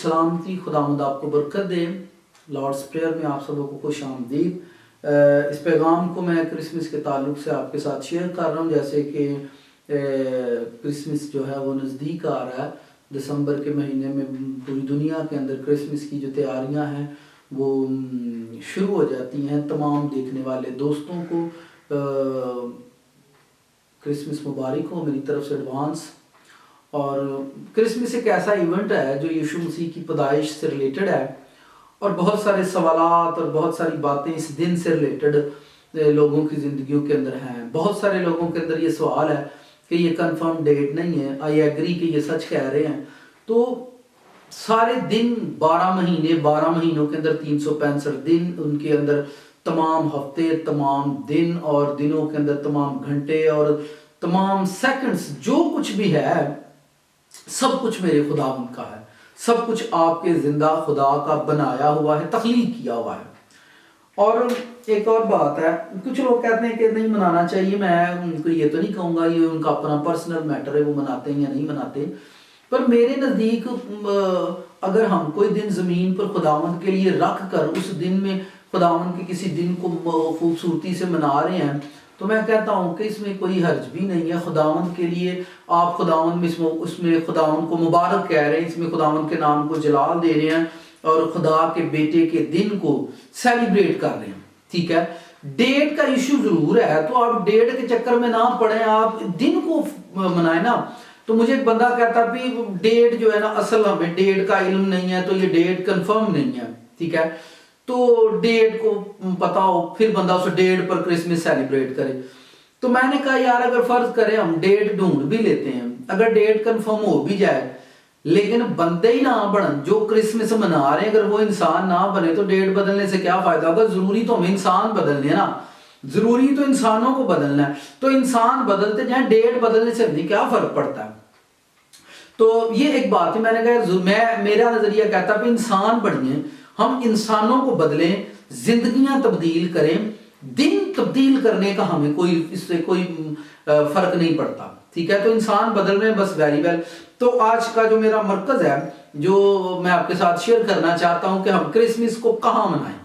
सलामती, खुदावंद आपको बरकत दे। लॉर्ड्स प्रेयर में आप सबों को खुश आमदीद। इस पैगाम को मैं क्रिसमस के ताल्लुक से आपके साथ शेयर कर रहा हूँ। जैसे कि क्रिसमस जो है वो नज़दीक आ रहा है। दिसंबर के महीने में पूरी दुनिया के अंदर क्रिसमस की जो तैयारियां हैं वो शुरू हो जाती हैं। तमाम देखने वाले दोस्तों को क्रिसमस मुबारक हो मेरी तरफ से एडवांस। और क्रिसमस एक ऐसा इवेंट है जो यीशु मसीह की पैदाइश से रिलेटेड है, और बहुत सारे सवालात और बहुत सारी बातें इस दिन से रिलेटेड लोगों की ज़िंदगियों के अंदर हैं। बहुत सारे लोगों के अंदर ये सवाल है कि ये कंफर्म डेट नहीं है, आई एग्री कि ये सच कह रहे हैं। तो सारे दिन 12 महीने, 12 महीनों के अंदर 365 दिन, उनके अंदर तमाम हफ्ते, तमाम दिन और दिनों के अंदर तमाम घंटे और तमाम सेकंड्स, जो कुछ भी है सब कुछ मेरे खुदावंद का है। सब कुछ आपके जिंदा खुदा का बनाया हुआ है, तख्लीक किया हुआ है। और एक और बात है, कुछ लोग कहते हैं कि नहीं मनाना चाहिए। मैं उनको ये तो नहीं कहूँगा, ये उनका अपना पर्सनल मैटर है, वो मनाते हैं या नहीं मनाते। पर मेरे नज़दीक अगर हम कोई दिन ज़मीन पर खुदावंद के लिए रख कर उस दिन में खुदावंद के किसी दिन को खूबसूरती से मना रहे हैं, तो मैं कहता हूँ कि इसमें कोई हर्ज भी नहीं है। खुदावंद के लिए आप खुदावंद में उसमें खुदावंद को मुबारक कह रहे हैं, इसमें खुदावंद के नाम को जलाल दे रहे हैं और खुदा के बेटे के दिन को सेलिब्रेट कर रहे हैं। ठीक है, डेट का इशू जरूर है, तो आप डेट के चक्कर में ना पड़े, आप दिन को मनाए ना। तो मुझे एक बंदा कहता भी डेट जो है ना, असल हमें डेट का इल्म नहीं है, तो ये डेट कंफर्म नहीं है। ठीक है, तो डेट को पता हो फिर बंदा उस डेट पर क्रिसमस सेलिब्रेट करे। तो मैंने कहा यार, अगर फर्ज करें हम डेट ढूंढ भी लेते हैं, अगर डेट कंफर्म हो भी जाए, लेकिन बंदे ही ना बनन जो क्रिसमस मना रहे हैं, अगर वो इंसान ना बने तो डेट बदलने से क्या फायदा होगा। जरूरी तो हमें इंसान बदलने हैं ना, जरूरी तो इंसानों को बदलना है। तो इंसान बदलते जाए, डेट बदलने से नहीं क्या फर्क पड़ता है। तो ये एक बात है। मैंने कहा मेरा नजरिया कहता है इंसान बनिए, हम इंसानों को बदलें, जिंदगियां तब्दील करें। दिन तब्दील करने का हमें कोई इससे कोई फर्क नहीं पड़ता। ठीक है, तो इंसान बदल रहे हैं, बस वेरी वेल। तो आज का जो मेरा मरकज है, जो मैं आपके साथ शेयर करना चाहता हूं कि हम क्रिसमस को कहां मनाएं,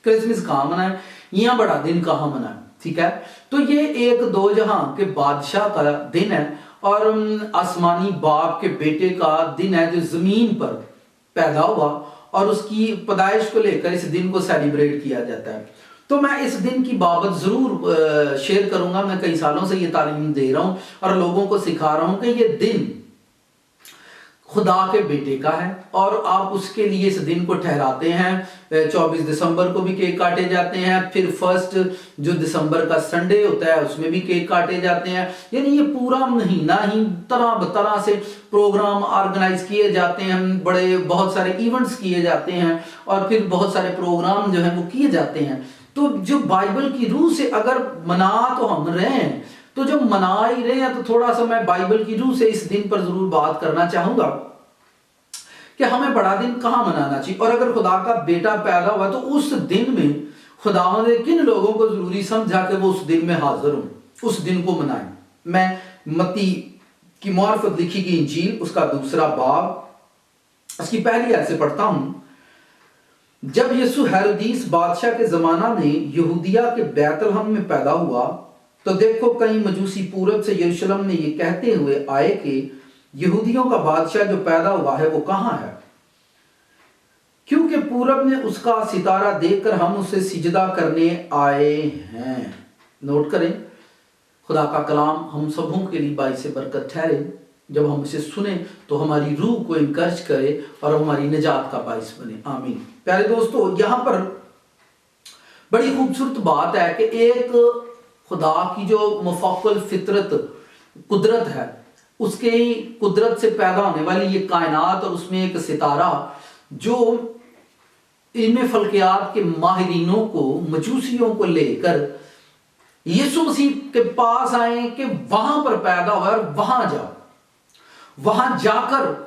क्रिसमस कहां मनाएं, या बड़ा दिन कहां मनाएं। ठीक है, तो ये एक दो जहां के बादशाह का दिन है और आसमानी बाप के बेटे का दिन है जो जमीन पर पैदा हुआ, और उसकी पैदाइश को लेकर इस दिन को सेलिब्रेट किया जाता है। तो मैं इस दिन की बाबत जरूर शेयर करूंगा। मैं कई सालों से ये तालीम दे रहा हूं और लोगों को सिखा रहा हूं कि ये दिन खुदा के बेटे का है, और आप उसके लिए इस दिन को ठहराते हैं। 24 दिसंबर को भी केक काटे जाते हैं, फिर 1 जो दिसंबर का संडे होता है उसमें भी केक काटे जाते हैं। यानी ये पूरा महीना ही तरह तरह से प्रोग्राम ऑर्गेनाइज किए जाते हैं, बड़े बहुत सारे इवेंट्स किए जाते हैं, और फिर बहुत सारे प्रोग्राम जो है वो किए जाते हैं। तो जो बाइबल की रूह से अगर मना तो हम रहे हैं, तो जो मना ही रहे हैं, तो थोड़ा सा मैं बाइबल की रूह से इस दिन पर जरूर बात करना चाहूंगा कि हमें बड़ा दिन कहां मनाना चाहिए। और अगर खुदा का बेटा पैदा हुआ तो उस दिन में खुदा ने किन लोगों को जरूरी समझा कि वो उस दिन में हाजिर हो, उस दिन को मनाएं। मैं मत्ती की मार्फत लिखी गई इंजील उसका 2 बाब उसकी पहली आयत से पढ़ता हूं। जब यीशु हेरोदीस बादशाह के जमाना में यहूदिया के बैतलहम में पैदा हुआ, तो देखो कई मजूसी पूरब से यरूशलेम में ये कहते हुए आए कि यहूदियों का बादशाह जो पैदा हुआ है वो कहां है, क्योंकि पूरब ने उसका सितारा देखकर हम उसे सिजदा करने आए हैं। नोट करें, खुदा का कलाम हम सबों के लिए बाइस बरकत ठहरे। जब हम इसे सुने तो हमारी रूह को इंकरेज करे और हमारी निजात का बाइस बने। आमीन। प्यारे दोस्तों, यहां पर बड़ी खूबसूरत बात है कि एक खुदा की जो मुफक्कल फितरत कुदरत है, उसके कुदरत से पैदा होने वाली ये कायनात, और उसमें एक सितारा जो इल्म फल्कियात के माहिरीनों को, मजूसियों को लेकर यीशु मसीह के पास आए कि वहां पर पैदा हुआ और वहां जाओ, वहां जाकर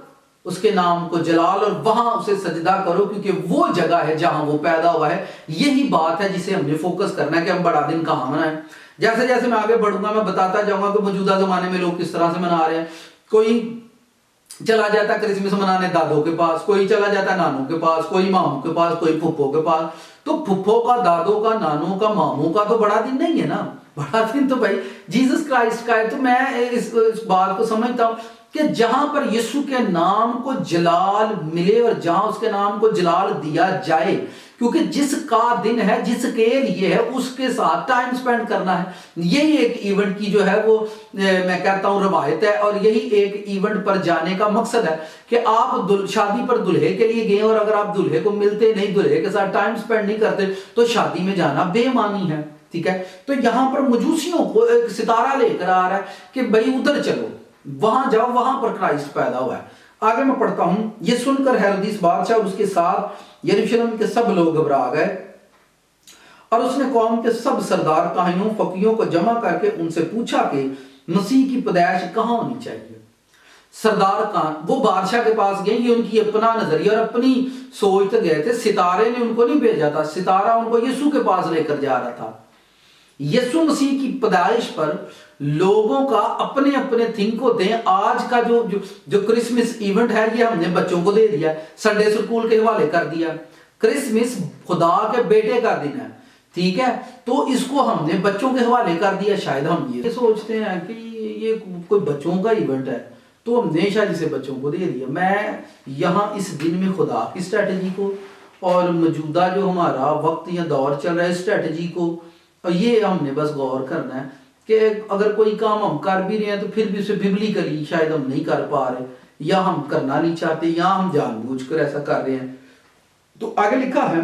उसके नाम को जलाल और वहां उसे सजदा करो, क्योंकि वो जगह है जहां वो पैदा हुआ है। यही बात है जिसे हमने फोकस करना है कि हम बड़ा दिन कहां मनाएं। जैसे जैसे मैं आगे बढ़ूंगा मैं बताता जाऊंगा कि मौजूदा जमाने में लोग किस तरह से मना रहे हैं। कोई चला जाता क्रिसमस मनाने दादों के पास, कोई चला जाता नानों के पास, कोई मामू के पास, कोई फुप्पो के पास। तो फुप्पो का, दादों का, नानों का, मामू का तो बड़ा दिन नहीं है ना। बड़ा दिन तो भाई जीसस क्राइस्ट का है। तो मैं इस बात को समझता हूं कि जहां पर यीशु के नाम को जलाल मिले और जहां उसके नाम को जलाल दिया जाए, क्योंकि जिसका दिन है, जिसके लिए है, उसके साथ टाइम स्पेंड करना है। यही एक इवेंट की जो है वो मैं कहता हूं रवायत है, और यही एक इवेंट पर जाने का मकसद है कि आप शादी पर दुल्हे के लिए गए और अगर आप दुल्हे को मिलते नहीं, दुल्हे के साथ टाइम स्पेंड नहीं करते, तो शादी में जाना बेईमानी है। ठीक है, तो यहां पर मजूसियों को एक सितारा लेकर आ रहा है कि भाई उधर चलो, वहां जाओ, वहां पर क्राइस्ट पैदा हुआ है। आगे मैं पढ़ता हूं। ये सुनकर हेरोदिस बादशाह और उसके साथ यरूशलेम के सब लोग घबरा गए, और उसने कौम के सब सरदार, काहिनों, फकीहों को जमा करके उनसे पूछा कि मसीह की पैदाइश कहां होनी चाहिए। सरदार कान वो बादशाह के पास गए, ये उनकी अपना नजरिया और अपनी सोच तो गए थे। सितारे ने उनको नहीं भेजा था, सितारा उनको यीशु के पास लेकर जा रहा था। यीशु मसीह की पैदाइश पर लोगों का अपने अपने थिंक होते हैं। आज का जो क्रिसमस इवेंट है, ये हमने बच्चों को दे दिया, संडे स्कूल के हवाले कर दिया। क्रिसमस खुदा के बेटे का दिन है, ठीक है, तो इसको हमने बच्चों के हवाले कर दिया। शायद हम ये सोचते हैं कि ये कोई बच्चों का इवेंट है, तो हमने शायद इसे बच्चों को दे दिया। मैं यहाँ इस दिन में खुदा की स्ट्रैटेजी को और मौजूदा जो हमारा वक्त या दौर चल रहा है स्ट्रैटेजी को, और ये हमने बस गौर करना है कि अगर कोई काम हम कर भी रहे हैं तो फिर भी उसे बिबलिकली शायद हम नहीं कर पा रहे, या हम करना नहीं चाहते, या हम जानबूझकर ऐसा कर रहे हैं। तो आगे लिखा है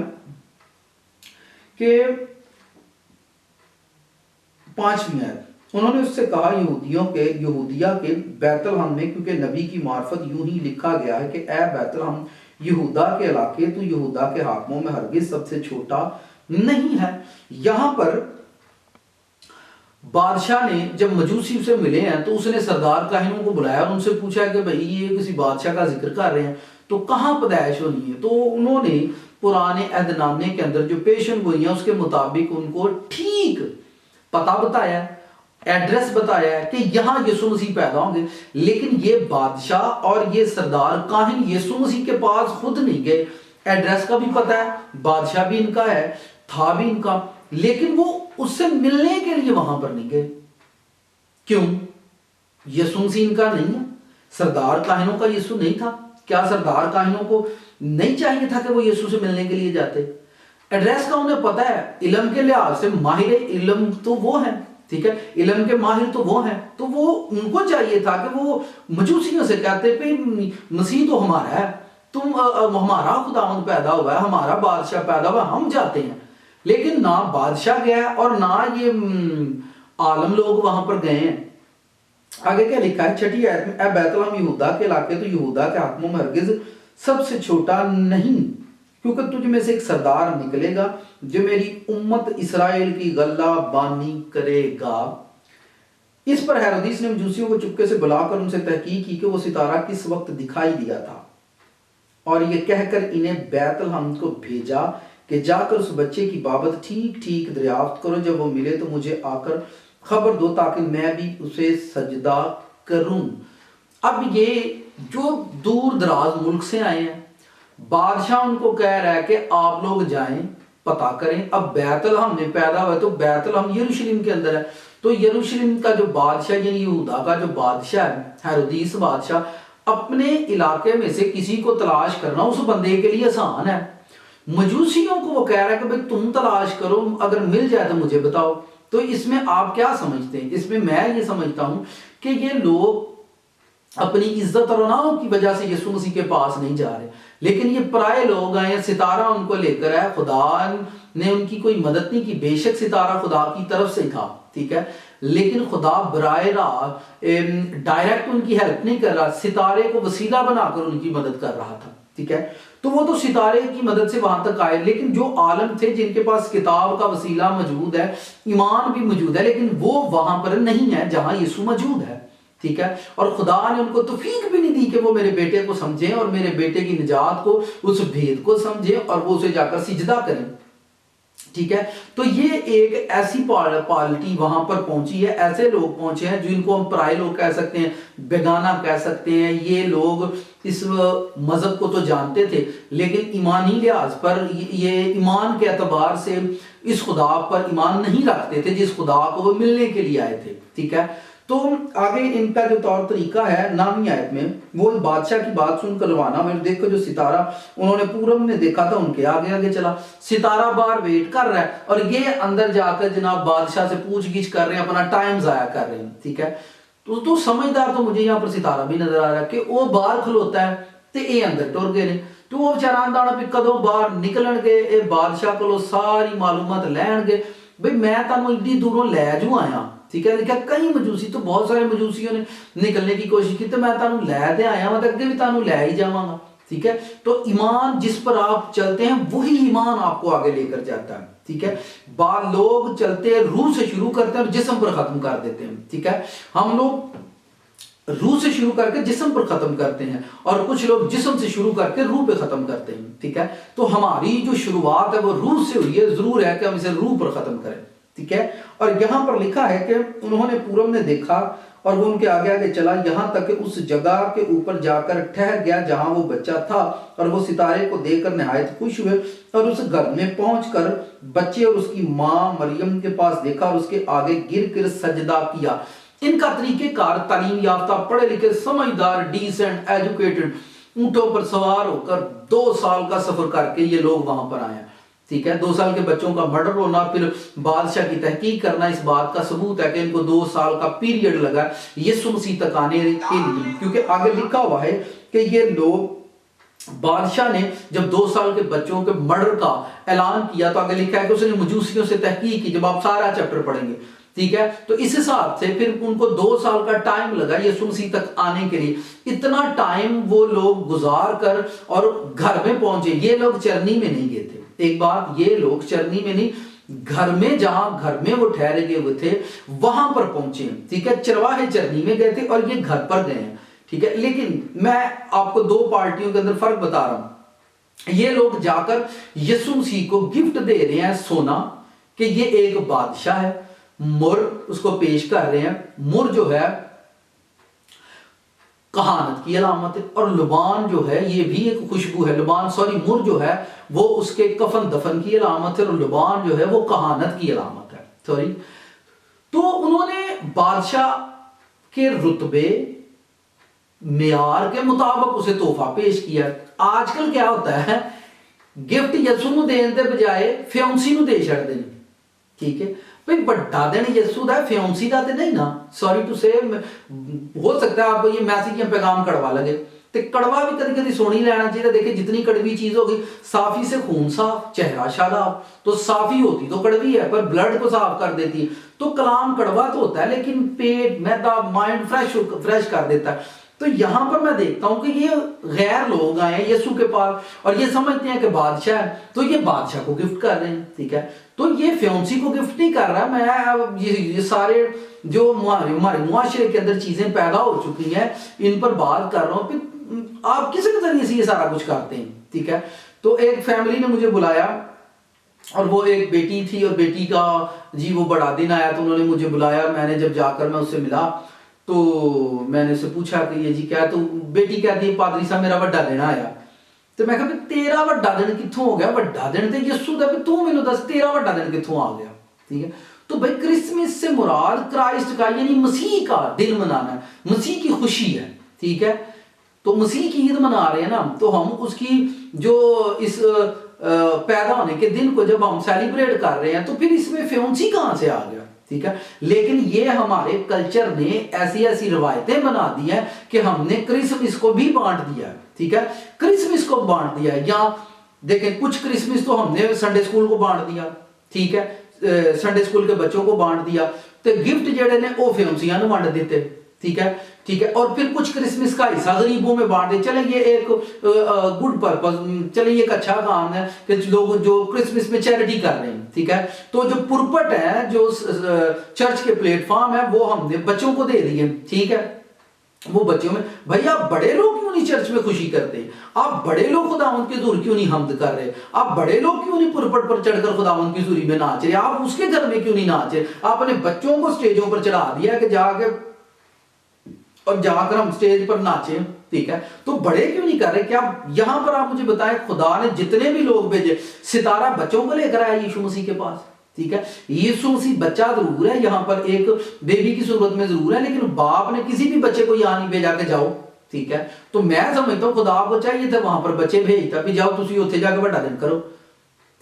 कि 5वीं आयत, उन्होंने उससे कहा यहूदिया के बैतलहम में, क्योंकि नबी की मार्फत यूं ही लिखा गया है कि ए बैतलहम यहूदा के इलाके, तू यहूदा के हाकिमों में हरगिज सबसे छोटा नहीं है। यहां पर बादशाह ने जब मजूसी से मिले हैं तो उसने सरदार काहिनों को बुलाया और उनसे पूछा कि भाई ये किसी बादशाह का जिक्र कर रहे हैं, तो कहां पैदाइश होनी है। तो उन्होंने पुराने अहदनामे के अंदर जो पेशन गोई है उसके मुताबिक उनको ठीक पता बताया, एड्रेस बताया कि यहां यीशु मसीह पैदा होंगे। लेकिन ये बादशाह और ये सरदार काहिन यीशु मसीह के पास खुद नहीं गए। एड्रेस का भी पता है, बादशाह भी इनका है, था भी इनका, लेकिन वो उससे मिलने के लिए वहां पर नहीं गए। क्यों? यीशु मसीह इनका नहीं है, सरदार काहिनों का यीशु नहीं था। क्या सरदार काहिनों को नहीं चाहिए था कि वो यीशु से मिलने के लिए जाते? एड्रेस का उन्हें पता है, इल्म के लिहाज से माहिर इल्म तो वो है, ठीक है, इल्म के माहिर तो वो हैं, तो वो उनको चाहिए था कि वो मजूसियों से कहते पे मसीह तो हमारा है, तुम हमारा खुदावंद पैदा हुआ है, हमारा बादशाह पैदा हुआ, हम जाते हैं। लेकिन ना बादशाह गया और ना ये आलम लोग वहां पर गए हैं। आगे क्या लिखा है 6ठी आयत में, ए बैतलहम यहूदा के इलाके, तो यहूदा के हाकिमों में हरगिज सबसे छोटा नहीं, क्योंकि तुझ में से एक सरदार निकलेगा जो मेरी उम्मत इसराइल की गल्ला बानी करेगा। इस पर हेरोदिस ने मजूसियों को चुपके से बुलाकर उनसे तहकीक की कि वो सितारा किस वक्त दिखाई दिया था, और ये कहकर इन्हें बैतलहम को भेजा कि जाकर उस बच्चे की बाबत ठीक ठीक दरियाफ्त करो, जब वो मिले तो मुझे आकर खबर दो ताकि मैं भी उसे सजदा करूं। अब ये जो दूर दराज मुल्क से आए हैं, बादशाह उनको कह रहा है कि आप लोग जाएं पता करें। अब बैतलहम में पैदा हुआ, तो बैतलहम यरूशलेम के अंदर है, तो यरूशलेम का जो बादशाह यानी यहूदा का जो बादशाह है हेरोदिस बादशाह, अपने इलाके में से किसी को तलाश करना उस बंदे के लिए आसान है। मजूसियों को वो कह रहा है कि भाई तुम तलाश करो, अगर मिल जाए तो मुझे बताओ। तो इसमें आप क्या समझते हैं? इसमें मैं ये समझता हूं कि ये लोग अपनी इज्जत और नाम की वजह से यीशु मसीह के पास नहीं जा रहे, लेकिन ये पराये लोग आए, सितारा उनको लेकर आया, खुदा ने उनकी कोई मदद नहीं की। बेशक सितारा खुदा की तरफ से था, ठीक है, लेकिन खुदा बराए रास्त डायरेक्ट उनकी हेल्प नहीं कर रहा, सितारे को वसीला बनाकर उनकी मदद कर रहा था, ठीक है। तो वो तो सितारे की मदद से वहां तक आए, लेकिन जो आलम थे जिनके पास किताब का वसीला मौजूद है, ईमान भी मौजूद है, लेकिन वो वहां पर नहीं है जहां यीशु मौजूद है, ठीक है। और खुदा ने उनको तौफीक भी नहीं दी कि वो मेरे बेटे को समझें और मेरे बेटे की निजात को, उस भेद को समझें और वो उसे जाकर सिजदा करें। ठीक है। तो ये एक ऐसी पार्टी वहां पर पहुंची है, ऐसे लोग पहुंचे हैं जिनको हम पराये लोग कह सकते हैं, बेगाना कह सकते हैं। ये लोग इस मजहब को तो जानते थे लेकिन ईमानी लिहाज पर, ये ईमान के एतबार से इस खुदा पर ईमान नहीं रखते थे जिस खुदा को वो मिलने के लिए आए थे। ठीक है। तो आगे इनका जो तौर तरीका है 9वीं आयत में, वो बादशाह की बात सुनकर रवाना हुए। देखो जो सितारा उन्होंने पूरब में देखा था उनके आगे आगे चला। सितारा बाहर वेट कर रहा है और ये अंदर जाकर जनाब बादशाह से पूछगिछ कर रहे हैं, अपना टाइम जाया कर रहे हैं। ठीक है। तो समझदार तो मुझे यहाँ पर सितारा भी नजर आ रहा है कि वो बाहर खलोता है तो ये अंदर टुर गए ने। तो वो बेचारा आंदा भी कदों बाहर निकलणगे, ये बादशाह को सारी मालूमात लैणगे, भाई मैं तुहानू इड्डी दूरों लै जू आया। ठीक है। लिखा कई मजूसी, तो बहुत सारे मजूसियों ने निकलने की कोशिश की, तो मैं तुहानू लै ते आया मैं, तो अगे भी तुहानू लै ही जावांगा। ठीक है। तो ईमान जिस पर आप चलते हैं वही ईमान आपको आगे लेकर जाता है। ठीक है। बाद लोग चलते रूह से शुरू करते हैं और जिस्म पर खत्म कर देते हैं। ठीक है। हम लोग रूह से शुरू करके जिस्म पर खत्म करते हैं और कुछ लोग जिस्म से शुरू करके रूह पे खत्म करते हैं। ठीक है। तो हमारी जो शुरुआत है वो रूह से हुई है, जरूर है कि हम इसे रूह पर खत्म करें। ठीक है। और यहां पर लिखा है कि उन्होंने पूरब में देखा और वो उनके आगे आगे चला, यहां तक कि उस जगह के ऊपर जाकर ठहर गया जहां वो बच्चा था। और वो सितारे को देखकर निहायत खुश हुए और उस घर में पहुंचकर बच्चे और उसकी मां मरियम के पास देखा और उसके आगे गिर कर सजदा किया। इनका तरीकेकार तालीम याफ्ता, पढ़े लिखे, समझदार, डिसेंट, एजुकेटेड, ऊंटों पर सवार होकर 2 साल का सफर करके ये लोग वहां पर आए। ठीक है। 2 साल के बच्चों का मर्डर होना, फिर बादशाह की तहकीक करना, इस बात का सबूत है कि इनको 2 साल का पीरियड लगा यीशु मसीह तक आने के लिए। क्योंकि आगे लिखा हुआ है कि ये लोग, बादशाह ने जब 2 साल के बच्चों के मर्डर का ऐलान किया तो आगे लिखा है कि उसने मजूसियों से तहकीक की। जब आप सारा चैप्टर पढ़ेंगे, ठीक है, तो इस हिसाब से फिर उनको 2 साल का टाइम लगा यीशु मसीह तक आने के लिए। इतना टाइम वो लोग गुजार कर और घर में पहुंचे। ये लोग चरनी में नहीं गए थे। एक बात, ये लोग चरनी में नहीं, घर में, जहां घर में वो ठहरे गए हुए थे वहां पर पहुंचे। ठीक है। चरवाहे चरनी में गए थे और ये घर पर गए हैं। ठीक है। लेकिन मैं आपको 2 पार्टियों के अंदर फर्क बता रहा हूं। ये लोग जाकर यीशु मसीह को गिफ्ट दे रहे हैं सोना, कि ये एक बादशाह है। मुर उसको पेश कर रहे हैं। मुर जो है कहानत की अलामत है और लुबान जो है ये भी एक खुशबू है। लुबान सॉरी मुर जो है वो उसके कफन दफन की अलामत है और लुबान जो है वो कहानत की अलामत है। सॉरी। तो उन्होंने बादशाह के रुतबे मेयार के मुताबिक उसे तोहफा पेश किया। आजकल क्या होता है, गिफ्ट यसू ਨੂੰ ਦੇਣ ਦੇ ਬਜਾਏ ਫਿयांसी ਨੂੰ ਦੇ ਛੱਡਦੇ ਨੇ। ठीक है। भाई बड़ा दिन यसू का फियांसी का तो नहीं ना, सॉरी टू से, हो सकता है आपको ये मैसेज या पैगाम कड़वा लगे, तो कड़वा भी कभी कभी सोनी लेना चाहिए। देखिए जितनी कड़वी चीज होगी, साफी से खून साफ, चेहरा शादाब, तो साफी होती तो कड़वी है पर ब्लड को साफ कर देती है। तो कलाम कड़वा तो होता है लेकिन पेट, मैदा, माइंड फ्रेश कर देता है। तो यहां पर मैं देखता हूं कि ये गैर लोग आए यीशु के पास और ये समझते हैं कि बादशाह है, तो ये बादशाह को गिफ्ट कर रहे हैं। ठीक है। तो ये फियांसी को गिफ्ट नहीं कर रहा। मैं ये सारे जो हमारे मुआशरे के अंदर चीजें पैदा हो चुकी हैं इन पर बात कर रहा हूं। आप किसी के जरिए से ये सारा कुछ करते हैं। ठीक है। तो एक फैमिली ने मुझे बुलाया और वो एक बेटी थी और बेटी का जी वो बड़ा दिन आया तो उन्होंने मुझे बुलाया। मैंने जब जाकर मैं उससे मिला तो मैंने उससे पूछा कि ये जी क्या है, तो बेटी कहती है पादरी साहब मेरा बड़ा दिन आया। तो मैं कहा तेरा बड़ा दिन कित्थों हो गया, बड़ा दिन तो यीशु दा, तू मैनू दस तेरा बड़ा दिन कित्थों आ गया। ठीक है। तो भाई क्रिसमस से मुराद क्राइस्ट का यानी मसीह का दिन मनाना है, मसीह की खुशी है। ठीक है। तो मसीह की ईद मना रहे हैं ना, तो हम उसकी जो इस पैदा होने के दिन को जब हम सेलिब्रेट कर रहे हैं तो फिर इसमें फियांसी कहां से आ गया। ठीक है। लेकिन ये हमारे कल्चर ने ऐसी ऐसी रवायतें बना दी है कि हमने क्रिसमस को भी बांट दिया है। ठीक है। क्रिसमस को बांट दिया है, या देखें कुछ क्रिसमस तो हमने संडे स्कूल को बांट दिया। ठीक है। संडे स्कूल के बच्चों को बांट दिया, तो गिफ्ट जेडे ने वो फियांसियां ने बांट देते। ठीक है। ठीक है। और फिर कुछ क्रिसमस का हिस्सा गरीबों में बांट दे। चले ये एक गुड पर्पस, चले ये एक अच्छा काम है कि लोग जो क्रिसमस में चैरिटी कर रहे हैं। ठीक है। तो जो पुरपट है, जो चर्च के प्लेटफॉर्म है, वो हमने बच्चों को दे दिए। ठीक है। वो बच्चों में, भाई आप बड़े लोग क्यों नहीं चर्च में खुशी करते, आप बड़े लोग खुदावंद के हुजूर क्यों नहीं हमद कर रहे, आप बड़े लोग क्यों नहीं पुरपट पर चढ़कर खुदावंद की हुजूरी में नाच रहे, आप उसके घर में क्यों नहीं नाच रहे, आपने बच्चों को स्टेजों पर चढ़ा दिया कि जाके और जाकर हम स्टेज पर नाचे, ठीक है, तो बड़े क्यों नहीं कर रहे। क्या यहां पर आप मुझे बताएं, खुदा ने जितने भी लोग भेजे, सितारा बच्चों को लेकर आया यीशु मसीह के पास, ठीक है, यीशु मसीह बच्चा जरूर है, यहां पर एक बेबी की सूरत में जरूर है, लेकिन बाप ने किसी भी बच्चे को यहां नहीं भेजा के जाओ, ठीक है, तो मैं समझता हूं खुदा को चाहिए था वहां पर बच्चे भेजता भी जाओ तुम उत्थे जाके बड़ा दिन करो,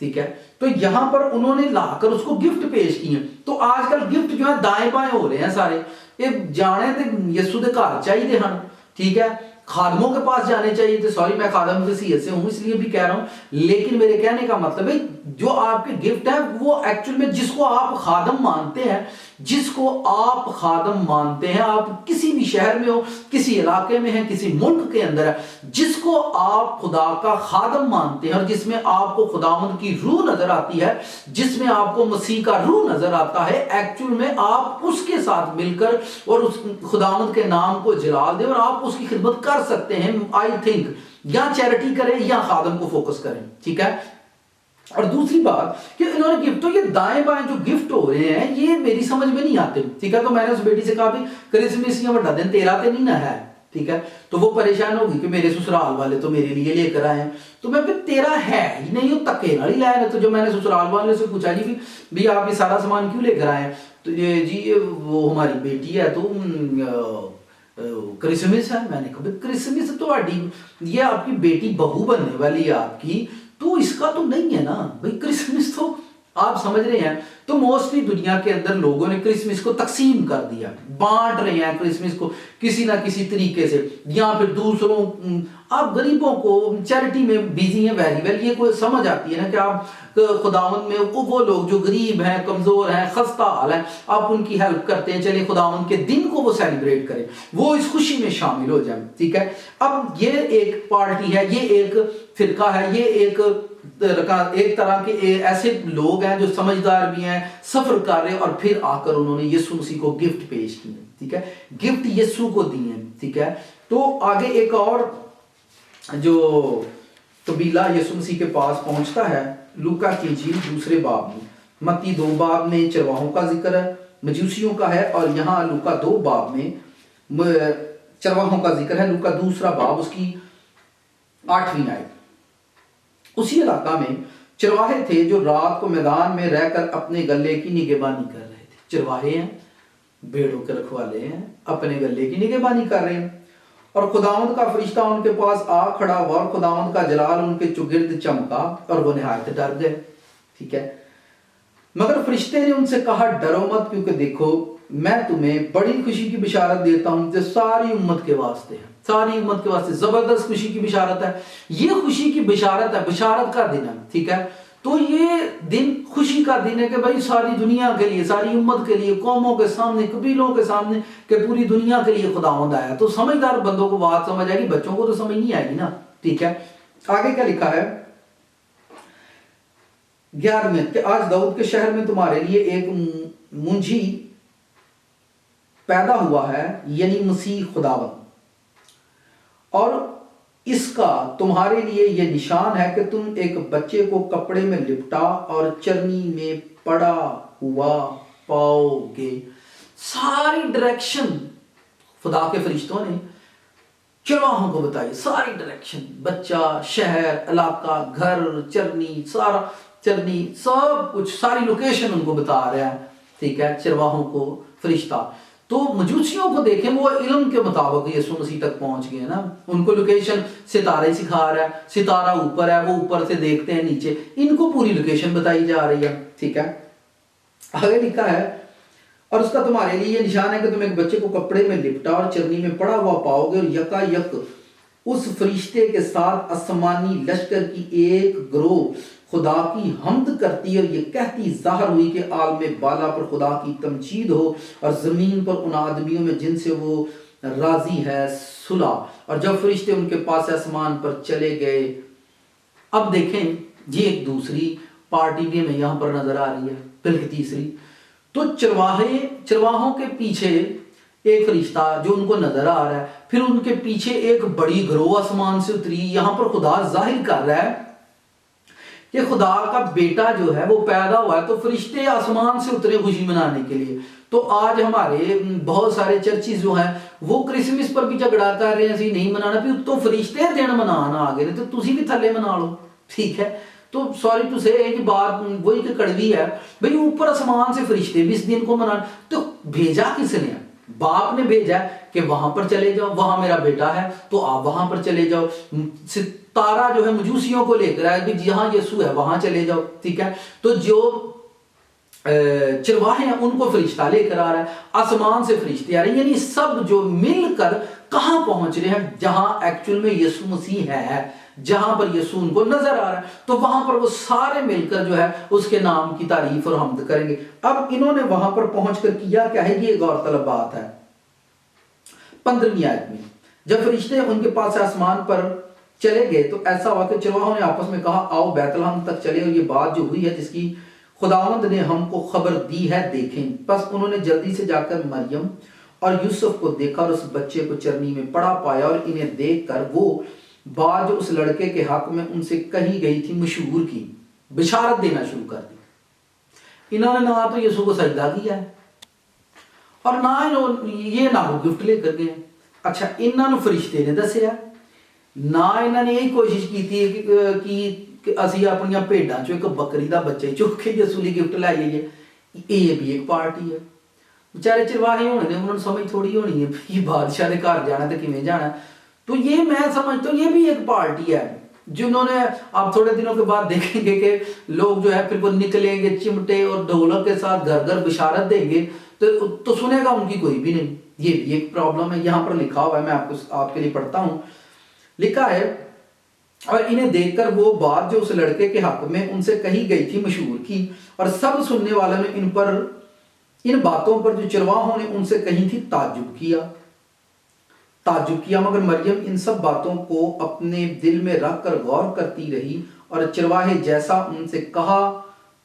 ठीक है, तो यहां पर उन्होंने लाकर उसको गिफ्ट पेश किए। तो आजकल गिफ्ट जो है दाएं बाएं हो रहे हैं सारे, ये जाने ते यीशु दे घर चाहिए हैं, ठीक है, खादमों के पास जाने चाहिए थे, सॉरी मैं खादम की हैसियत से हूं इसलिए भी कह रहा हूं, लेकिन मेरे कहने का मतलब है जो आपके गिफ्ट है वो एक्चुअल में जिसको आप खादम मानते हैं, जिसको आप खादम मानते हैं, आप किसी भी शहर में हो, किसी इलाके में है, किसी मुल्क के अंदर है, जिसको आप खुदा का खादम मानते हैं और जिसमें आपको खुदावंद की रूह नजर आती है, जिसमें आपको मसीह का रूह नजर आता है, एक्चुअल में आप उसके साथ मिलकर और उस खुदावंद के नाम को जलाल दें और आप उसकी खिदमत कर सकते हैं। आई थिंक या चैरिटी करें या खादम को फोकस करें, ठीक है। और दूसरी बात कि इन्होंने गिफ्ट, तो ये दाएं बाएं जो गिफ्ट हो रहे हैं ये मेरी समझ में नहीं आते, ठीक है। तो मैंने उस बेटी से कहा भी क्रिसमस या बड़ा दिन तेरा ते नहीं ना है, ठीक है, तो वो परेशान होगी कि मेरे ससुराल वाले तो मेरे लिए लेकर आए हैं, तो मैं तेरा है ही नहीं, वो तक्के ना ही लाया। तो जो मैंने ससुराल वाले से पूछा जी भी आप ये सारा सामान क्यों लेकर आए, तो ये जी वो हमारी बेटी है तो क्रिसमस है। मैंने कहा क्रिसमस तो ये आपकी बेटी बहू बनने वाली है आपकी, तो इसका तो नहीं है ना भाई, क्रिसमस तो आप समझ रहे हैं। तो मोस्टली दुनिया के अंदर लोगों ने क्रिसमस को तकसीम कर दिया, बांट रहे हैं क्रिसमस को किसी ना किसी तरीके से, या फिर दूसरों, आप गरीबों को चैरिटी में बिजी हैं, वेरी वेल, ये कोई समझ आती है ना कि आप खुदावंद में वो लोग जो गरीब हैं, कमजोर हैं, खस्ता हाल हैं, आप उनकी हेल्प करते हैं, चलिए खुदावंद के दिन को वो सेलिब्रेट करें, वो इस खुशी में शामिल हो जाए, ठीक है। अब ये एक पार्टी है, ये एक फिरका है, ये एक तरह के ऐसे लोग हैं जो समझदार भी हैं, सफर कर रहे हैं, और फिर आकर उन्होंने यीशु मसीह को गिफ्ट पेश किए, ठीक है, गिफ्ट यीशु को दिए, ठीक है। तो आगे एक और जो कबीला यीशु मसीह के पास पहुंचता है, लूका की इंजील दूसरे बाब में, मत्ती 2 बाब में चरवाहों का जिक्र है, मजूसियों का है, और यहाँ लूका 2 बाब में चरवाहों का जिक्र है। लूका दूसरा बाब उसकी 8वीं आयत। उसी इलाका में चरवाहे थे जो रात को मैदान में रहकर अपने गले की निगहबानी कर रहे थे। चरवाहे हैं, भेड़ों के रखवाले हैं, अपने गले की निगहबानी कर रहे हैं, और खुदावंद का फरिश्ता उनके पास आ खड़ा हुआ और खुदावंद का जलाल उनके चुगिर्द चमका और वो निहायत डर गए, ठीक है। मगर फरिश्ते ने उनसे कहा डरो मत, क्योंकि देखो मैं तुम्हें बड़ी खुशी की बिशारत देता हूं जो सारी उम्मत के वास्ते है, सारी उम्मत के वास्ते जबरदस्त खुशी की बिशारत है। ये खुशी की बिशारत है, बिशारत का दिन है, ठीक है। तो ये दिन खुशी का दिन है कि भाई सारी दुनिया के लिए, सारी उम्मत के लिए, कौमों के सामने, कबीलों के सामने, कि पूरी दुनिया के लिए खुदावंद आया। तो समझदार बंदों को बात समझ आएगी, बच्चों को तो समझ नहीं आएगी ना, ठीक है। आगे क्या लिखा है 11वें कि आज दाऊद के शहर में तुम्हारे लिए एक मुंजी पैदा हुआ है, यानी मसीह खुदावंद, और इसका तुम्हारे लिए यह निशान है कि तुम एक बच्चे को कपड़े में लिपटा और चरनी में पड़ा हुआ पाओगे। सारी डायरेक्शन खुदा के फरिश्तों ने चरवाहों को बताई, सारी डायरेक्शन, बच्चा, शहर, इलाका, घर, चरनी, सारा चरनी, सब कुछ, सारी लोकेशन उनको बता रहा है, ठीक है, चरवाहों को फरिश्ता। तो मजूसियों को देखें, वो इल्म के मुताबिक यीशु मसीह तक पहुंच गए ना, उनको लोकेशन सितारे सिखा रहा है, सितारा ऊपर है, वो ऊपर से देखते हैं नीचे, इनको पूरी लोकेशन बताई जा रही है, ठीक है। आगे लिखा है और उसका तुम्हारे लिए ये निशान है कि तुम एक बच्चे को कपड़े में लिपटा और चरनी में पड़ा हुआ पाओगे, और यकायक उस फरिश्ते के साथ आसमानी लश्कर की एक ग्रोह खुदा की हमद करती और ये कहती जाहिर हुई कि आलम बाला पर खुदा की तमजीद हो और जमीन पर उन आदमियों में जिनसे वो राजी है सुलह। और जब फरिश्ते उनके पास आसमान पर चले गए। अब देखें ये एक दूसरी पार्टी भी हमें यहाँ पर नजर आ रही है, बल्कि तीसरी। तो चरवाहों के पीछे एक फरिश्ता जो उनको नजर आ रहा है, फिर उनके पीछे एक बड़ी ग्रोह आसमान से उतरी। यहां पर खुदा जाहिर कर रहा है कि खुदा का बेटा जो है वो पैदा हुआ है, तो फरिश्ते आसमान से उतरे खुशी मनाने के लिए। तो आज हमारे बहुत सारे चर्चिज जो हैं वो क्रिसमस पर भी झगड़ा कर रहे हैं, असं नहीं मनाना, भी तो फरिश्ते दिन मनाना आ गए, तो तुसी भी थले मना लो, ठीक है। तो सॉरी टू से एक बात वही कि कड़वी है भाई, ऊपर आसमान से फरिश्ते भी इस दिन को मना, तो भेजा किसने? बाप ने भेजा कि वहां पर चले जाओ, वहां मेरा बेटा है, तो आप वहां पर चले जाओ। सितारा जो है मजूसियों को लेकर आए, जहां यीशु है वहां चले जाओ, ठीक है। तो जो चिरवाहे हैं उनको फरिश्ता लेकर आ रहा है, आसमान से फरिश्ते आ रहे हैं, यानी सब जो मिलकर कहां पहुंच रहे हैं? जहां एक्चुअल में यीशु मसीह है, जहां पर यीशु उनको नजर आ रहा है, तो वहां पर वो सारे मिलकर जो है उसके नाम की तारीफ और हमद करेंगे। अब इन्होंने वहां पर पहुंचकर किया क्या है, ये गौरतलब बात है। 15वीं आयत में जब फरिश्ते उनके पास से आसमान पर चले गए, तो ऐसा हुआ कि चरवाहों ने आपस में कहा, आओ बैतलहम तक चले और ये बात जो हुई है जिसकी खुदावंद ने हमको खबर दी है देखें। बस उन्होंने जल्दी से जाकर मरियम और यूसुफ को देखा और उस बच्चे को चरनी में पड़ा पाया, और इन्हें देखकर वो बात जो उस लड़के के हक में उनसे कही गई थी मशहूर की, बिशारत देना शुरू कर दी। इन्होंने ना तो यीशु को सजदा किया है और ना ये ना वो गिफ्ट लेकर गए। अच्छा, इन्होंने फरिश्ते ने दसिया ना, इन्होंने यही कोशिश की थी कि असी अपन भेडा चो एक बकरी का बच्चा चुक के यीशु लिए गिफ्ट लाई जाइए। ये भी एक पार्टी है। बेचारे चिरवाहे होने ने, उन्होंने समझ थोड़ी होनी है कि बादशाह के घर जाना तो किमें जाना। तो ये मैं समझता हूँ ये भी एक पार्टी है जिन्होंने, आप थोड़े दिनों के बाद देखेंगे कि लोग जो है फिर वो निकलेंगे चिमटे और ढोलक के साथ घर घर बिशारत देंगे, तो सुनेगा उनकी कोई भी नहीं। ये भी एक प्रॉब्लम है। यहाँ पर लिखा हुआ है, मैं आपके लिए पढ़ता हूँ। लिखा है, और इन्हें देखकर वो बात जो उस लड़के के हक में उनसे कही गई थी मशहूर की, और सब सुनने वालों ने इन बातों पर जो चिरवाहों ने उनसे कही थी ताज्जुब किया। मगर मरियम इन सब बातों को अपने दिल में रखकर गौर करती रही, और चिरवाहे जैसा उनसे कहा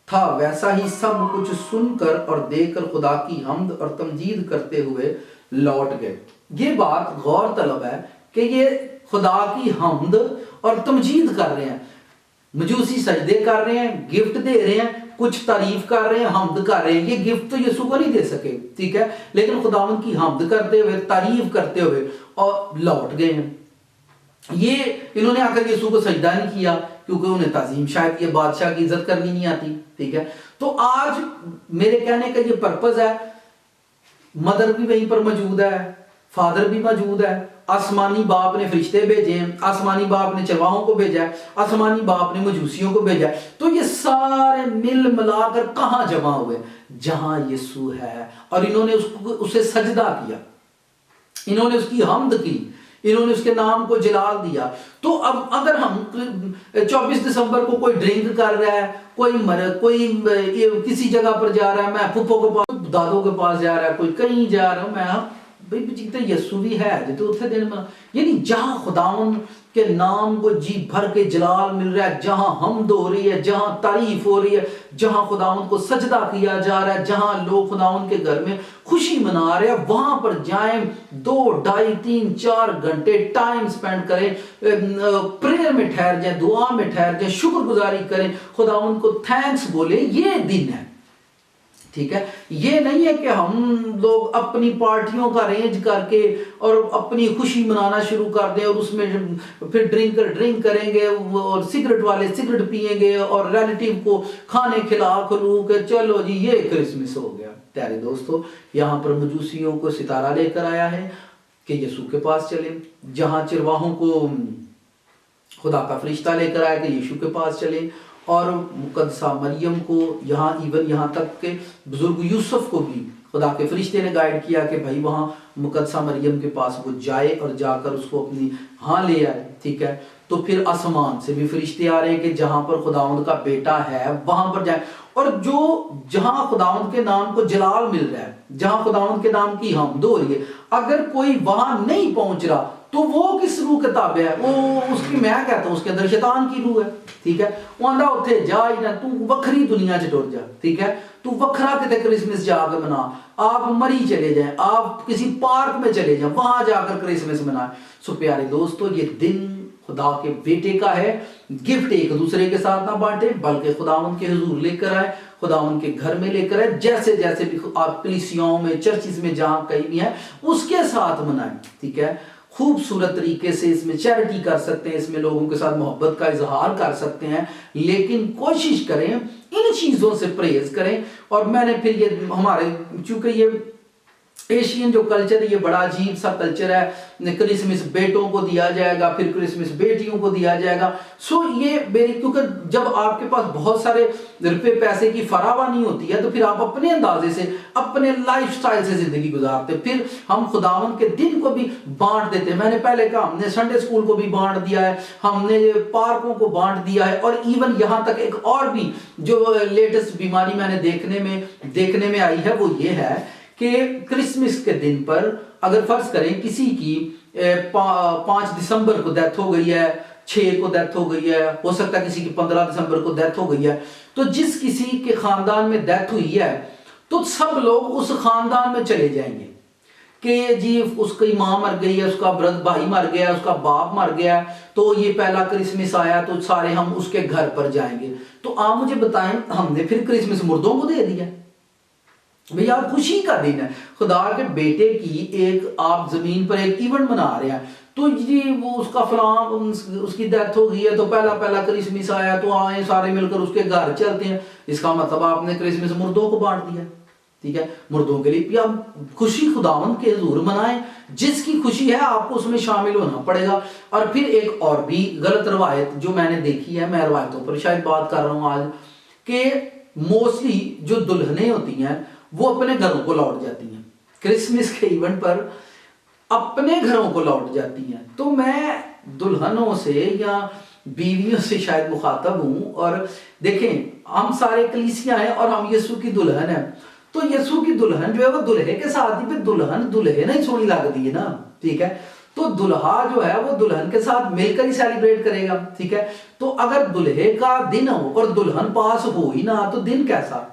था वैसा ही सब कुछ सुनकर और देखकर खुदा की हम्द और तमजीद करते हुए लौट गए। ये बात गौर तलब है कि ये खुदा की हम्द और तमजीद कर रहे हैं। मजूसी सजदे कर रहे हैं, गिफ्ट दे रहे हैं, कुछ तारीफ कर रहे हैं, हम्द कर रहे हैं। ये गिफ्ट तो यीशु को नहीं दे सके, ठीक है, लेकिन खुदावंद की हम्द करते हुए, तारीफ करते हुए और लौट गए हैं। ये इन्होंने आकर यीशु को सजदा नहीं किया क्योंकि उन्हें ताजीम, शायद ये बादशाह की इज्जत करनी नहीं आती, ठीक है। तो आज मेरे कहने का ये पर्पज है, मदर भी वहीं पर मौजूद है, फादर भी मौजूद है, आसमानी बाप ने फरिश्ते भेजे हैं, आसमानी बाप ने चरवाहों को भेजा है, आसमानी बाप ने मजूसियों को भेजा है। तो ये सारे मिल मिलाकर कहां जमा हुए? जहां यीशु है। और इन्होंने उसे सजदा किया, इन्होंने उसकी हम्द की, इन्होंने उसके नाम को जलाल दिया। तो अब अगर हम 24 दिसंबर को कोई ड्रिंक कर रहा है, कोई किसी जगह पर जा रहा है, मैं फुप्पो के पास, दादों के पास जा रहा है, कोई कहीं जा रहा हूं, मैं भाई जिते यीशु भी है जो उसे दिन में, यानी जहां खुदावन के नाम को जी भर के जलाल मिल रहा है, जहां हम्द हो रही है, जहां तारीफ हो रही है, जहां खुदावन को सजदा किया जा रहा है, जहां लोग खुदावन के घर में खुशी मना रहे हैं, वहां पर जाएं, 2, 2.5, 3, 4 घंटे टाइम स्पेंड करें, प्रेयर में ठहर जाए, दुआ में ठहर जाए, शुक्रगुजारी करें, खुदावन को थैंक्स बोले। ये दिन है, ठीक है। ये नहीं है कि हम लोग अपनी पार्टियों का अरेंज करके और अपनी खुशी मनाना शुरू कर दें और उसमें फिर ड्रिंक करेंगे और सिगरेट वाले सिगरेट पिएंगे और रिलेटिव को खाने खिला खलू के चलो जी ये क्रिसमस हो गया। प्यारे दोस्तों, यहाँ पर मजूसियों को सितारा लेकर आया है कि यीशु के पास चले, जहां चिरवाहों को खुदा का फरिश्ता लेकर आया कि यीशु के पास चले, और मुकद्दसा मरियम को यहाँ तक के बुजुर्ग यूसुफ को भी खुदा के फरिश्ते ने गाइड किया कि भाई वहाँ मुकद्दसा मरियम के पास वो जाए और जाकर उसको अपनी ले आए, ठीक है। तो फिर आसमान से भी फरिश्ते आ रहे हैं कि जहां पर खुदावंद का बेटा है वहां पर जाए, और जहां खुदावंद के नाम को जलाल मिल रहा है, जहां खुदावंद के नाम की हम्द हो रही है, अगर कोई वहां नहीं पहुंच रहा तो वो किस रूह के ताबे है? वो उसकी, मैं कहता हूं उसके अंदर शैतान की रूह है। ठीक है। वो आंदा उत्थे जा ही ना, तू वखरी दुनिया च टुर जा, ठीक है। तू वखरा किते क्रिसमस जाकर मना, आप मरी चले जाएं, आप किसी पार्क में चले जाएं, वहां जाकर क्रिसमस मनाएं। सो प्यारे दोस्तों, ये दिन खुदा के बेटे का है। गिफ्ट एक दूसरे के साथ ना बांटे, बल्कि खुदावंद के हुजूर लेकर आए, खुदावंद के घर में लेकर आए, जैसे जैसे भी आप कलीसियाओं में, चर्चिस में जहां कहीं भी है उसके साथ मनाएं, ठीक है। खूबसूरत तरीके से इसमें चैरिटी कर सकते हैं, इसमें लोगों के साथ मोहब्बत का इजहार कर सकते हैं, लेकिन कोशिश करें इन चीजों से परहेज करें। और मैंने फिर ये हमारे, चूंकि ये एशियन जो कल्चर है ये बड़ा अजीब सा कल्चर है, क्रिसमस बेटों को दिया जाएगा, फिर क्रिसमस बेटियों को दिया जाएगा। सो ये मेरी, क्योंकि जब आपके पास बहुत सारे रुपए पैसे की फरावानी होती है तो फिर आप अपने अंदाजे से, अपने लाइफस्टाइल से जिंदगी गुजारते, फिर हम खुदावंद के दिन को भी बांट देते। मैंने पहले कहा, हमने संडे स्कूल को भी बांट दिया है, हमने पार्कों को बांट दिया है, और इवन यहां तक एक और भी जो लेटेस्ट बीमारी मैंने देखने में आई है, वो ये है कि क्रिसमस के दिन पर अगर फर्ज करें किसी की 5 दिसंबर को डेथ हो गई है, 6 को डेथ हो गई है, हो सकता है किसी की 15 दिसंबर को डेथ हो गई है, तो जिस किसी के खानदान में डेथ हुई है तो सब लोग उस खानदान में चले जाएंगे कि जी उसकी माँ मर गई है, उसका भाई मर गया, उसका बाप मर गया, तो ये पहला क्रिसमस आया तो सारे हम उसके घर पर जाएंगे। तो आप मुझे बताएं, हमने फिर क्रिसमस मुर्दों को दे दिया? भैया खुशी का दिन है, खुदा के बेटे की एक आप जमीन पर एक इवेंट मना रहे हैं, तो जी वो उसका फलां उसकी डेथ हो गई है तो पहला क्रिसमस आया तो आए सारे मिलकर उसके घर चलते हैं। इसका मतलब आपने क्रिसमस मुर्दों को बांट दिया, ठीक है। मुर्दों के लिए आप खुशी खुदावंद के हुजूर मनाएं, जिसकी खुशी है आपको उसमें शामिल होना पड़ेगा। और फिर एक और भी गलत रवायत जो मैंने देखी है, मैं रवायतों पर शायद बात कर रहा हूं आज, कि मोस्टली जो दुल्हनें होती हैं वो अपने घरों को लौट जाती हैं, क्रिसमस के इवेंट पर अपने घरों को लौट जाती हैं। तो मैं दुल्हनों से या बीवियों से शायद मुखातब हूं, और देखें हम सारे कलीसिया हैं और हम यीशु की दुल्हन है, तो यीशु की दुल्हन जो है वो दुल्हे के साथ ही, फिर दुल्हन दुल्हे नहीं सोनी लगती है ना, ठीक है। तो दुल्हा जो है वो दुल्हन के साथ मिलकर ही सेलिब्रेट करेगा, ठीक है। तो अगर दुल्हे का दिन हो और दुल्हन पास हो ही ना तो दिन कैसा?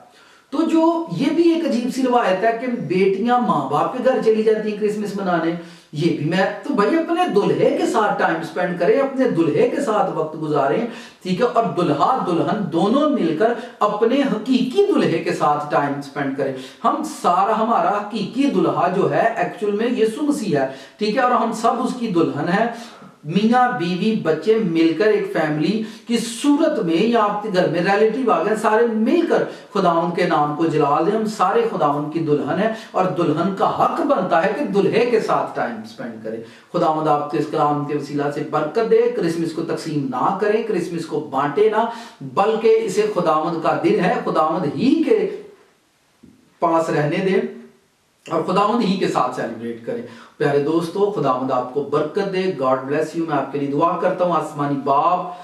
तो जो ये भी एक अजीब सी रवायत है कि बेटियां माँ बाप के घर चली जाती हैं क्रिसमस मनाने, ये भी मैं तो भाई अपने दुल्हे के साथ टाइम स्पेंड करें, अपने दुल्हे के साथ वक्त गुजारें, ठीक है। और दुल्हा दुल्हन दोनों मिलकर अपने हकीकी दुल्हे के साथ टाइम स्पेंड करें। हमारा हकीकी दुल्हा जो है एक्चुअल में यीशु मसीह है, ठीक है, और हम सब उसकी दुल्हन है। मियाँ बीवी बच्चे मिलकर एक फैमिली की सूरत में, या आपके घर में रिलेटिव आ गए, सारे मिलकर खुदावंद के नाम को जला दें। हम सारे खुदावंद की दुल्हन है और दुल्हन का हक बनता है कि दुल्हे के साथ टाइम स्पेंड करे। खुदावंद आपको इस कलाम के वसीला से बरकत दे। क्रिसमस को तकसीम ना करें, क्रिसमस को बांटे ना, बल्कि इसे खुदावंद का दिन है, खुदावंद ही के पास रहने दें और खुदावंद ही के साथ सेलिब्रेट करें। प्यारे दोस्तों, खुदावंद आपको बरकत दे। God bless you. मैं आपके लिए दुआ करता हूँ। आसमानी बाप,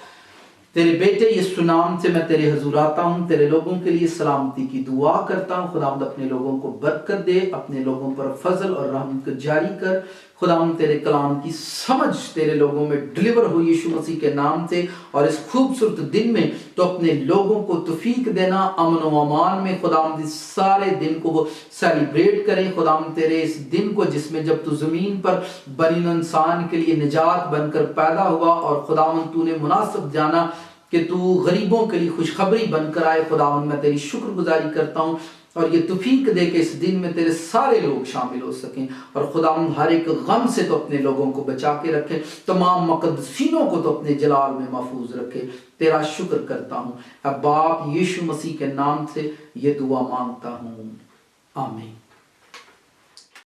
तेरे बेटे यीशु नाम से मैं तेरे हुजूर आता हूँ, तेरे लोगों के लिए सलामती की दुआ करता हूँ। खुदावंद अपने लोगों को बरकत दे, अपने लोगों पर फजल और रहमत को जारी कर। खुदावंद तेरे कलाम की समझ तेरे लोगों में डिलीवर हो यीशु मसीह के नाम से। और इस खूबसूरत दिन में तो अपने लोगों को तौफीक देना, अमन व अमान में खुदावंद इस सारे दिन को वो सेलिब्रेट करें। खुदावंद तेरे इस दिन को जिसमें जब तू जमीन पर बनी इंसान के लिए निजात बनकर पैदा हुआ और खुदावंद तूने मुनासिब जाना कि तू गरीबों के लिए खुशखबरी बनकर आए। खुदावंद मैं तेरी शुक्रगुजारी करता हूँ और ये तौफीक दे के इस दिन में तेरे सारे लोग शामिल हो सकें। और खुदावंद हर एक गम से तो अपने लोगों को बचा के रखे, तमाम मुकद्दसीनों को तो अपने जलाल में महफूज रखे। तेरा शुक्र करता हूँ। अब बाप यीशु मसीह के नाम से ये दुआ मांगता हूँ, आमीन।